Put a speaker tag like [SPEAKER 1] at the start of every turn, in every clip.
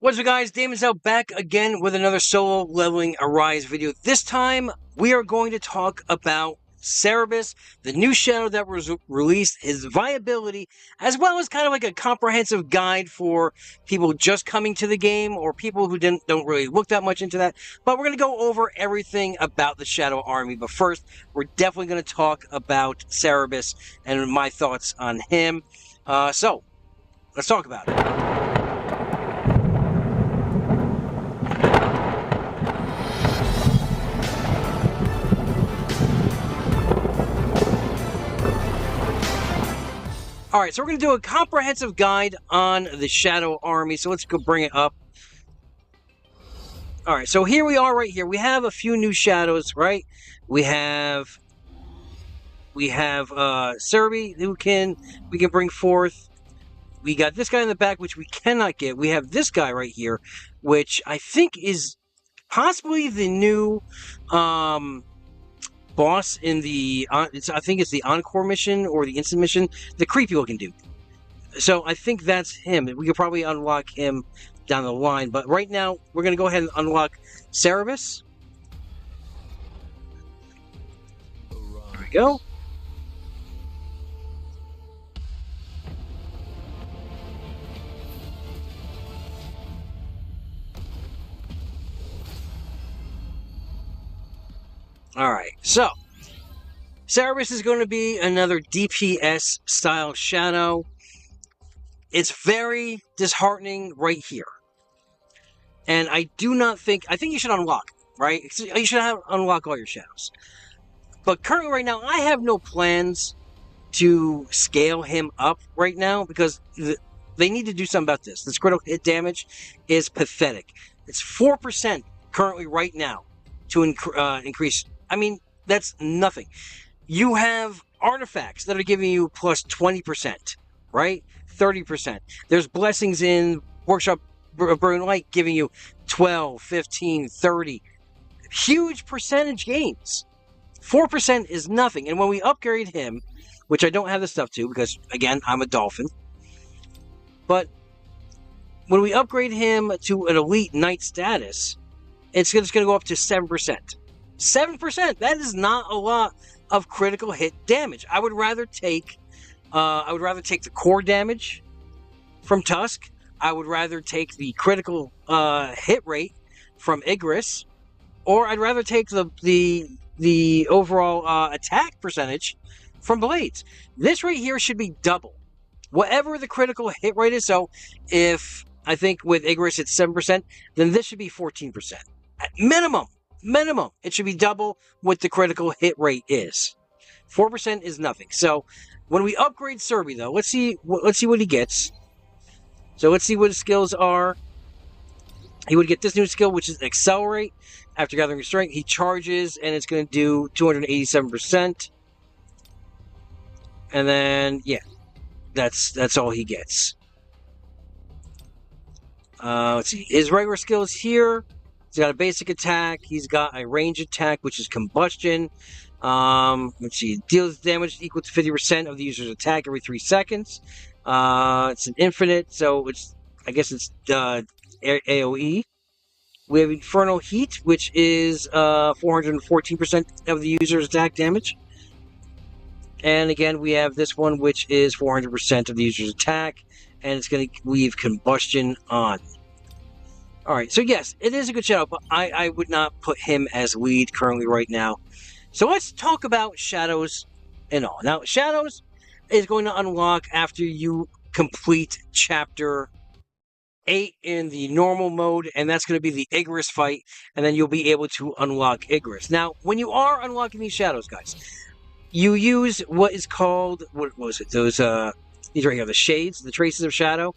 [SPEAKER 1] What's up, guys? Daemonxel back again with another solo leveling Arise video. This time, we are going to talk about Cerebus, the new shadow that was released, his viability, as well as kind of like a comprehensive guide for people just coming to the game or people who don't really look that much into that. But we're going to go over everything about the Shadow Army. But first, we're definitely going to talk about Cerebus and my thoughts on him. So, let's talk about it. Alright, so we're going to do a comprehensive guide on the Shadow Army, so let's go bring it up. Alright, so here we are right here. We have a few new shadows, right? We have Cerebus, who we can bring forth. We got this guy in the back, which we cannot get. We have this guy right here, which I think is possibly the new boss in the I think it's the Encore mission or the Instant mission, the creepy looking dude. So I think that's him. We could probably unlock him down the line, but right now we're going to go ahead and unlock Cerebus. There we go. Alright, so Cerebus is going to be another DPS style shadow. It's very disheartening right here. And I think you should unlock, right? You should unlock all your shadows. But currently right now, I have no plans to scale him up right now because they need to do something about this. This critical hit damage is pathetic. It's 4% currently right now to increase. I mean, that's nothing. You have artifacts that are giving you plus 20%, right? 30%. There's blessings in Workshop Brilliant Light giving you 12, 15, 30. Huge percentage gains. 4% is nothing. And when we upgrade him, which I don't have the stuff to because, again, I'm a dolphin. But when we upgrade him to an Elite Knight status, it's just going to go up to 7%. 7%. That is not a lot of critical hit damage. I would rather take the core damage from Tusk. I would rather take the critical hit rate from Igris, or I'd rather take the overall attack percentage from Blades. This right here should be double. Whatever the critical hit rate is. So if I think with Igris it's 7%, then this should be 14%. At minimum, it should be double what the critical hit rate is. 4% is nothing. So when we upgrade Cerebus, though, let's see what he gets. So let's see what his skills are. He would get this new skill, which is Accelerate. After gathering strength, he charges, and it's going to do 287%. And then, yeah, that's all he gets. Let's see. His regular skills here. He's got a basic attack. He's got a range attack, which is Combustion. Let's see. Deals damage equal to 50% of the user's attack every 3 seconds. It's an infinite, so I guess it's AoE. We have Infernal Heat, which is 414% of the user's attack damage. And again, we have this one, which is 400% of the user's attack, and it's going to leave Combustion on. Alright, so yes, it is a good shadow, but I would not put him as lead currently right now. So let's talk about shadows and all. Now, shadows is going to unlock after you complete Chapter 8 in the normal mode, and that's going to be the Igris fight, and then you'll be able to unlock Igris. Now, when you are unlocking these shadows, guys, you use what is called, what was it? Those, these right here, the shades, the traces of shadow.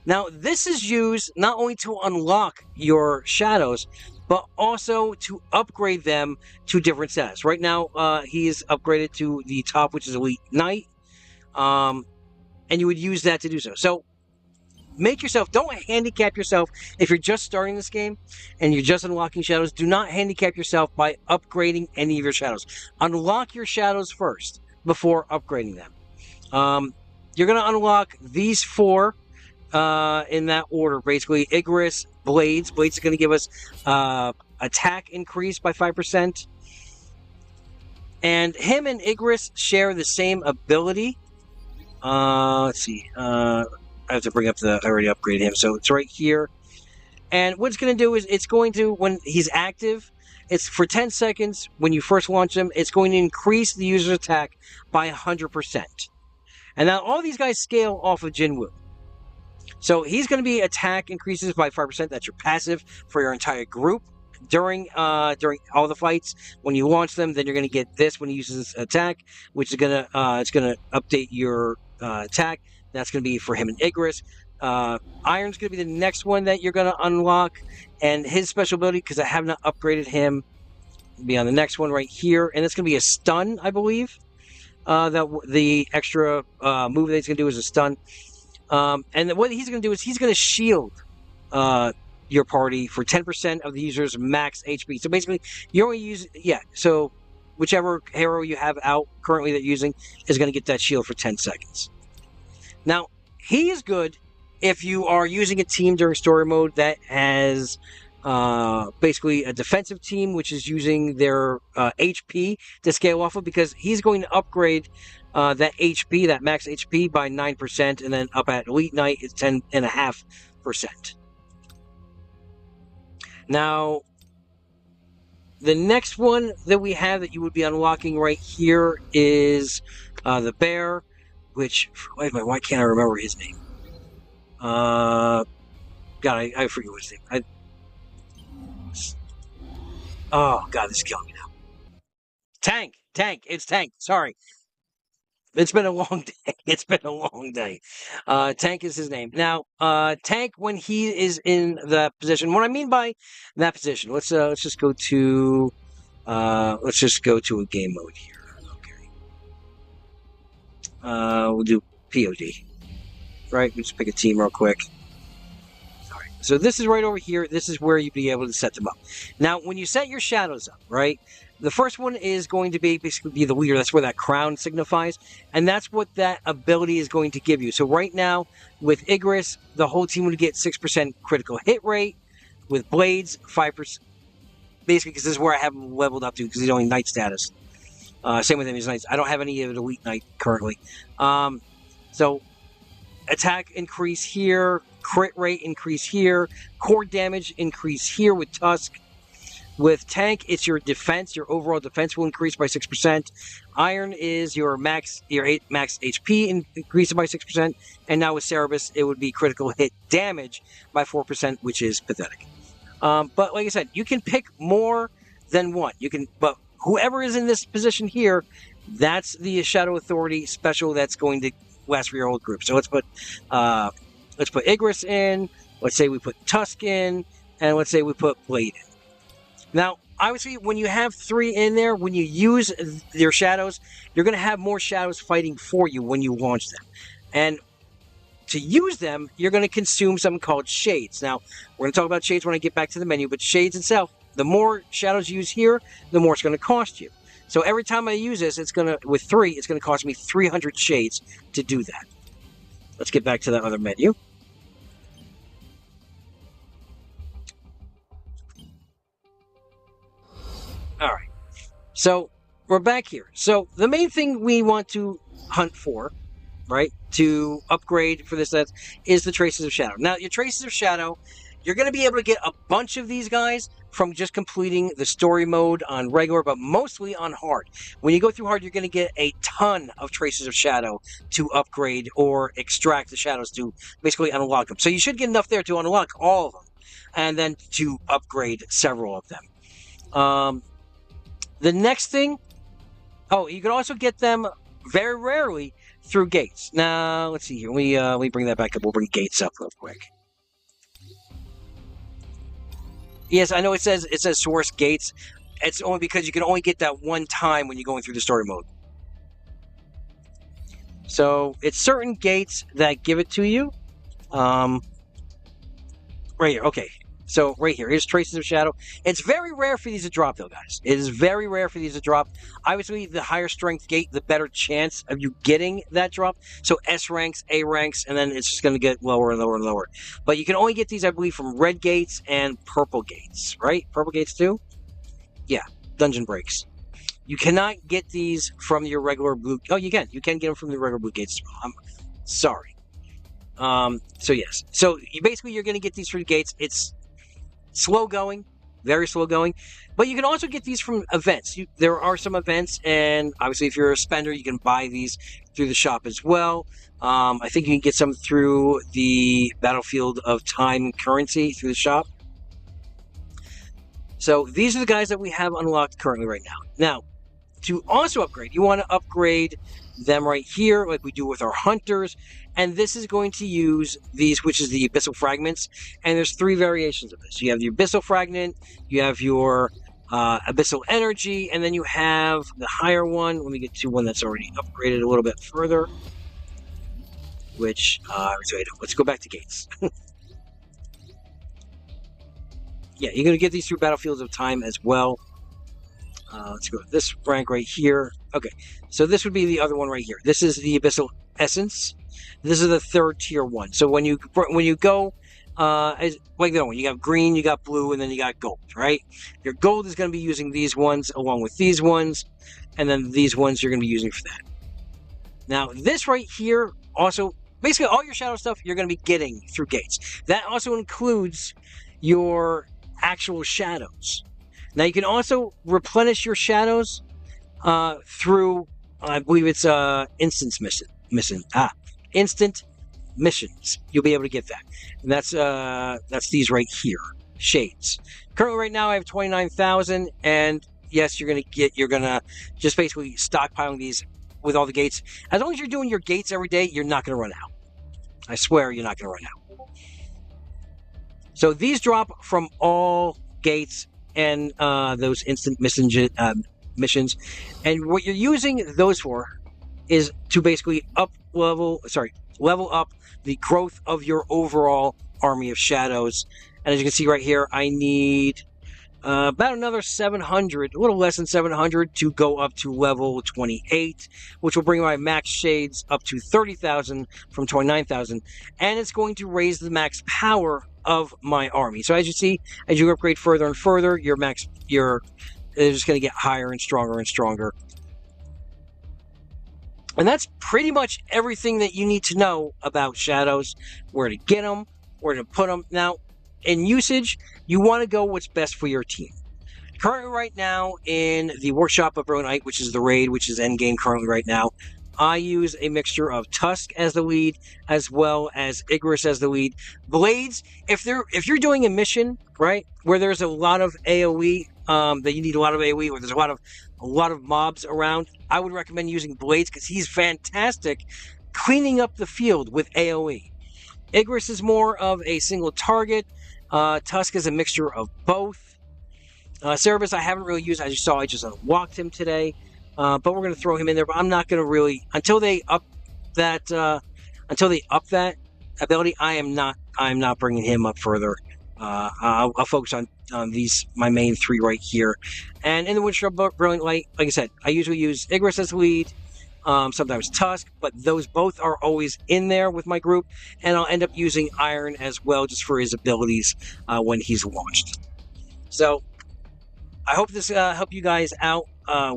[SPEAKER 1] Now, this is used not only to unlock your shadows, but also to upgrade them to different status. Right now, he is upgraded to the top, which is Elite Knight, and you would use that to do so. So, don't handicap yourself if you're just starting this game and you're just unlocking shadows. Do not handicap yourself by upgrading any of your shadows. Unlock your shadows first before upgrading them. You're going to unlock these 4 in that order, basically. Igris, Blades. Blades is going to give us attack increase by 5%. And him and Igris share the same ability. Let's see. I have to bring up I already upgraded him, so it's right here. And what it's going to do is it's going to, when he's active, it's for 10 seconds when you first launch him, it's going to increase the user's attack by 100%. And now all these guys scale off of Jinwoo. So he's going to be attack increases by 5%. That's your passive for your entire group. During all the fights, when you launch them, then you're going to get this when he uses this attack, which is going to update your attack. That's going to be for him and Igris. Iron's going to be the next one that you're going to unlock, and his special ability, because I have not upgraded him, will be on the next one right here, and it's going to be a stun, I believe. That the extra move that he's going to do is a stun, and what he's going to do is he's going to shield your party for 10% of the user's max HP. So basically, you only use so whichever hero you have out currently that you're using is going to get that shield for 10 seconds. Now, he is good if you are using a team during story mode that has basically a defensive team, which is using their HP to scale off of, because he's going to upgrade that HP, that max HP, by 9%, and then up at Elite Knight is 10.5%. Now, the next one that we have that you would be unlocking right here is the Bear, which, wait a minute, why can't I remember his name? God, I forget what his name. Oh, God, this is killing me now. Tank, it's Tank, sorry. It's been a long day. Tank is his name. Now, Tank, when he is in that position, what I mean by that position, let's just go to a game mode here. Okay. We'll do POD. Right, we just pick a team real quick. Sorry. So this is right over here. This is where you'd be able to set them up. Now, when you set your shadows up, right, the first one is going to basically be the leader. That's where that crown signifies. And that's what that ability is going to give you. So right now, with Igris, the whole team would get 6% critical hit rate. With Blades, 5%. Basically, because this is where I have him leveled up to, because he's only Knight status. Same with him, he's Knights. I don't have any of the Elite Knight currently. So, attack increase here, crit rate increase here, core damage increase here with Tusk. With Tank, it's your defense. Your overall defense will increase by 6%. Iron is your max HP increasing by 6%. And now with Cerebus, it would be critical hit damage by 4%, which is pathetic. But like I said, you can pick more than one. But whoever is in this position here, that's the Shadow Authority special that's going to last for your whole group. So let's put Igris in. Let's say we put Tusk in, and let's say we put Blade in. Now, obviously, when you have 3 in there, when you use your shadows, you're going to have more shadows fighting for you when you launch them. And to use them, you're going to consume something called Shades. Now, we're going to talk about Shades when I get back to the menu, but Shades itself, the more shadows you use here, the more it's going to cost you. So every time I use this, with 3, it's going to cost me 300 Shades to do that. Let's get back to that other menu. All right, so we're back here. So the main thing we want to hunt for, right, to upgrade for this is the Traces of Shadow. Now, your Traces of Shadow, you're going to be able to get a bunch of these guys from just completing the story mode on regular, but mostly on hard. When you go through hard, you're going to get a ton of Traces of Shadow to upgrade or extract the shadows to basically unlock them. So you should get enough there to unlock all of them, and then to upgrade several of them. The next thing, you can also get them very rarely through gates. Now, let's see here. Let me bring that back up. We'll bring gates up real quick. Yes, I know it says source gates. It's only because you can only get that one time when you're going through the story mode. So it's certain gates that give it to you. Right here. Okay. So right here, here's Traces of Shadow. It's very rare for these to drop, though, guys. It is very rare for these to drop. Obviously, the higher strength gate, the better chance of you getting that drop. So S ranks, A ranks, and then it's just going to get lower and lower and lower. But you can only get these, I believe, from red gates and purple gates, right? Purple gates too? Yeah, dungeon breaks. You cannot get these from your regular blue... Oh, you can. You can get them from the regular blue gates as well. I'm sorry. So yes. So you're going to get these through the gates. It's slow going, very slow going, but you can also get these from events. There are some events, and obviously if you're a spender, you can buy these through the shop as well. I think you can get some through the Battlefield of Time currency through the shop. So these are the guys that we have unlocked currently right now. Now, to also upgrade, you want to upgrade them right here like we do with our hunters, and this is going to use these, which is the abyssal fragments, and there's 3 variations of this. You have the abyssal fragment, you have your abyssal energy, and then you have the higher one. Let me get to one that's already upgraded a little bit further, which let's go back to gates. Yeah, you're going to get these through Battlefields of Time as well. Let's go to this rank right here. Okay, so this would be the other one right here. This is the Abyssal Essence. This is the 3rd tier one. So when you go, like that one, you got green, you got blue, and then you got gold, right? Your gold is going to be using these ones along with these ones, and then these ones you're going to be using for that. Now, this right here also, basically all your shadow stuff you're going to be getting through gates. That also includes your actual shadows. Now, you can also replenish your shadows through, I believe it's instant missions. You'll be able to get that. And that's these right here, shades. Currently, right now, I have 29,000, and yes, you're gonna just basically stockpiling these with all the gates. As long as you're doing your gates every day, you're not gonna run out. I swear, you're not gonna run out. So these drop from all gates and those instant missions, and what you're using those for is to basically level up the growth of your overall army of shadows. And as you can see right here, I need about another 700, a little less than 700 to go up to level 28, which will bring my max shades up to 30,000 from 29,000, and it's going to raise the max power of my army. So as you see, as you upgrade further and further, it's just going to get higher and stronger and stronger. And that's pretty much everything that you need to know about shadows, where to get them, where to put them. Now, in usage, you want to go what's best for your team. Currently right now in the Workshop of Brilliant Light, which is the raid, which is endgame currently right now, I use a mixture of Tusk as the lead, as well as Igris as the lead. Blades, if you're doing a mission, right, where there's a lot of AoE, that you need a lot of AoE, or there's a lot of mobs around, I would recommend using Blades because he's fantastic cleaning up the field with AoE. Igris is more of a single target. Tusk is a mixture of both. Cerebus I haven't really used. As you saw, I just walked him today. But we're going to throw him in there. But I'm not going to really, until they up that ability. I'm not bringing him up further. I'll focus on these, my main 3 right here. And in the Workshop of Brilliant Light, like I said, I usually use Igris as the lead, sometimes Tusk, but those both are always in there with my group. And I'll end up using Iron as well, just for his abilities when he's launched. So I hope this helped you guys out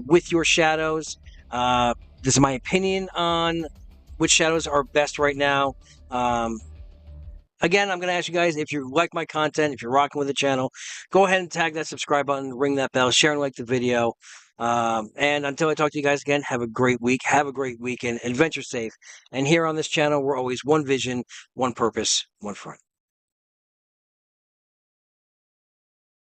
[SPEAKER 1] with your shadows. This is my opinion on which shadows are best right now. Again, I'm going to ask you guys, if you like my content, if you're rocking with the channel, go ahead and tag that subscribe button, ring that bell, share and like the video. And until I talk to you guys again, have a great week, have a great weekend, adventure safe. And here on this channel, we're always one vision, one purpose, one front.